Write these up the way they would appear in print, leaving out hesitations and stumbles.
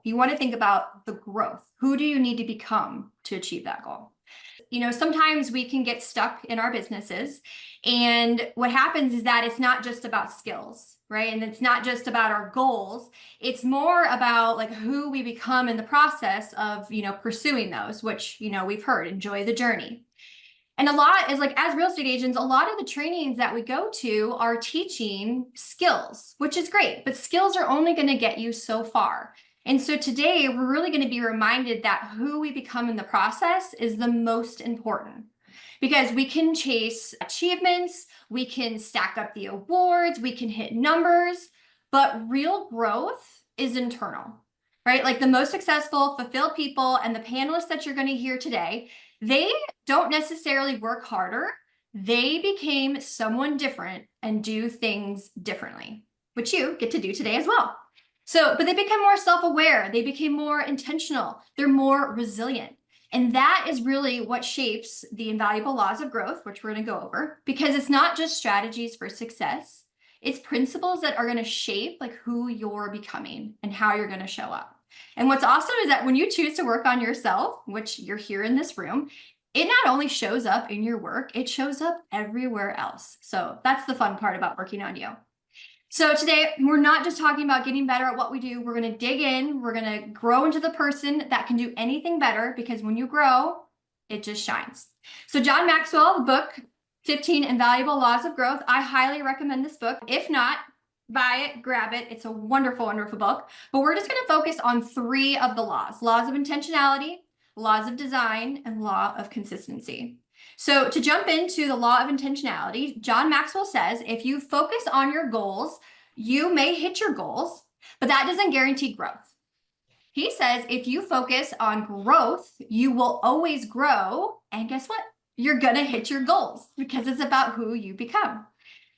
You want to think about the growth. Who do you need to become to achieve that goal? Sometimes we can get stuck in our businesses, and what happens is that it's not just about skills, right? And it's not just about our goals. It's more about like who we become in the process of, pursuing those, which, we've heard, enjoy the journey. And a lot is like, as real estate agents, a lot of the trainings that we go to are teaching skills, which is great, but skills are only going to get you so far. And so today we're really going to be reminded that who we become in the process is the most important, because we can chase achievements, we can stack up the awards, we can hit numbers, but real growth is internal, right? Like the most successful, fulfilled people and the panelists that you're going to hear today, they don't necessarily work harder. They became someone different and do things differently, which you get to do today as well. But they become more self-aware. They became more intentional. They're more resilient. And that is really what shapes the invaluable laws of growth, which we're going to go over, because it's not just strategies for success. It's principles that are going to shape like who you're becoming and how you're going to show up. And what's awesome is that when you choose to work on yourself, which you're here in this room, it not only shows up in your work, it shows up everywhere else. So that's the fun part about working on you. So today, we're not just talking about getting better at what we do. We're going to dig in. We're going to grow into the person that can do anything better, because when you grow, it just shines. So John Maxwell, the book, 15 Invaluable Laws of Growth. I highly recommend this book. If not, buy it, grab it. It's a wonderful, wonderful book. But we're just going to focus on 3 of the laws: laws of intentionality, laws of design, and law of consistency. So to jump into the law of intentionality, John Maxwell says, if you focus on your goals, you may hit your goals, but that doesn't guarantee growth. He says, if you focus on growth, you will always grow. And guess what? You're going to hit your goals, because it's about who you become.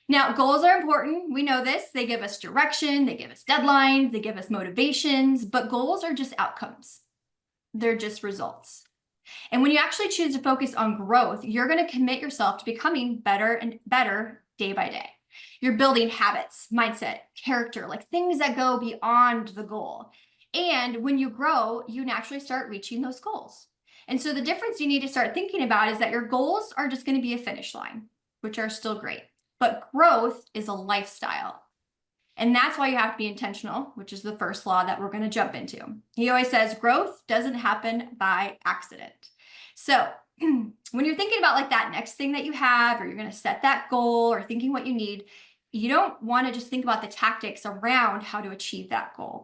Now, goals are important. We know this. They give us direction. They give us deadlines. They give us motivations, but goals are just outcomes. They're just results. And when you actually choose to focus on growth, you're going to commit yourself to becoming better and better day by day. You're building habits, mindset, character, like things that go beyond the goal. And when you grow, you naturally start reaching those goals. And so the difference you need to start thinking about is that your goals are just going to be a finish line, which are still great. But growth is a lifestyle. And that's why you have to be intentional, which is the first law that we're going to jump into. He always says growth doesn't happen by accident. So when you're thinking about like that next thing that you have, or you're going to set that goal, or thinking what you need, you don't want to just think about the tactics around how to achieve that goal.